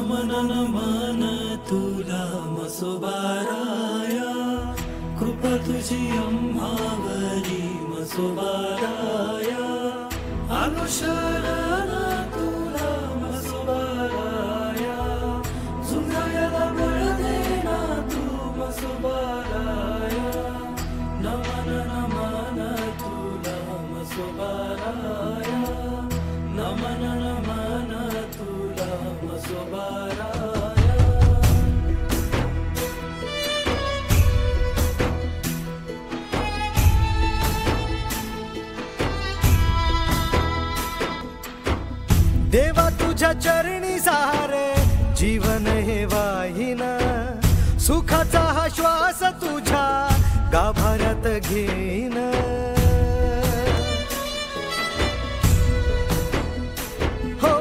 नमन नमन तुला मसोबाराया, कृपा तुझी आम्हावरी मसोबाराया, अनुशरण तुला मसोबाराया, सुंदराला बळ देना तू मसोबाराया, नमन नमन तुला मसोबाराया, नमन नमन तुला मसोबाराया. देवा तुझ्या चरणी सारे जीवन हे वाहिना, सुखाचा हा श्वास तुझ्या गाभाऱ्यात घेईन. हो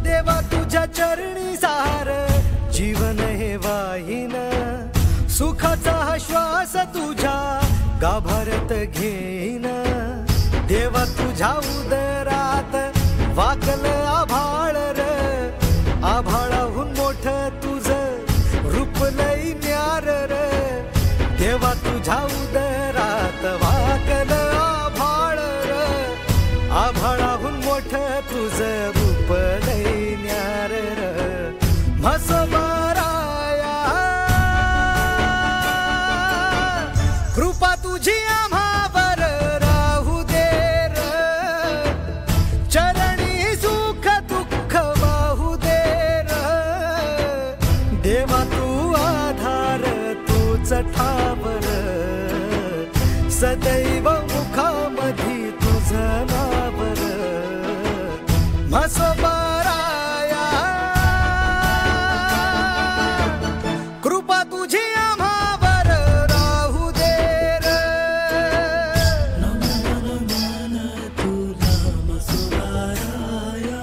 देवा तुझ्या चरणी सारे जीवन हे वाहिना, सुखाचा हा श्वास तुझ्या गाभाऱ्यात घेईन. देवा तुझ्या उदरात वाकल आभाळ र, आभाळाहून मोठ तुझ रूप लई न्यार र. देवा तुझ्या उदरात वाकल आभाळ र, आभाळाहून मोठ तुझ रूप लई न्यार र. मसोबाराया, कृपा तुझी आम्हावर राहू दे र, चरणी सुख दुःख वाहू दे र. देवा तू आधार तूच ठावर, सदैव मुखामधी तुझं नाव र. मसोबाराया, कृपा तुझी आम्हावर राहू दे र. नमन नमन तुला मसोबाराया,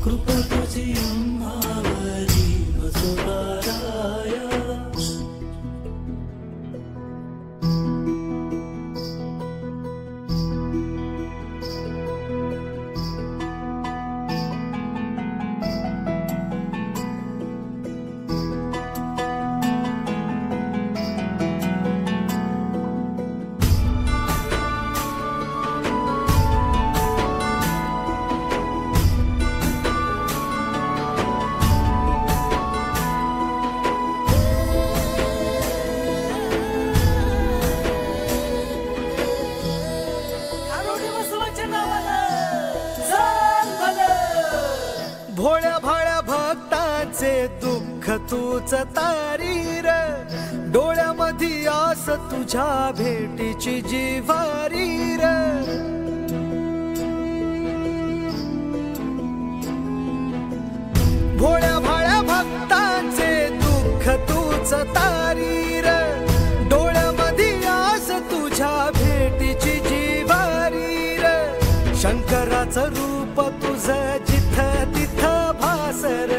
कृपा तुझी आम्हावरी मसोबाराया. भोळ्या भाळ्या भक्तांचे दुःख तूच तारीर, डोळ्यामध्ये आस तुझ्या भेटीची जिव्हारीर. भोळ्या भाळ्या भक्तांचे दुःख तूच तारीर, डोळ्यामध्ये आस तुझ्या भेटीची जिव्हारीर. शंकराचं रूप तुझं जिथं तिथं भासर,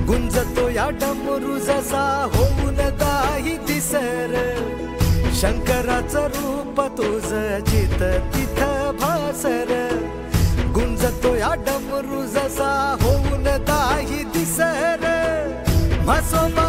गुंजतो या डमरू जसा होऊन दाही दिसर. शंकराचं रूप तुझं जिथं तिथं भासर, गुंजतो या डमरू जसा होऊन दाही दिसर. मसोबा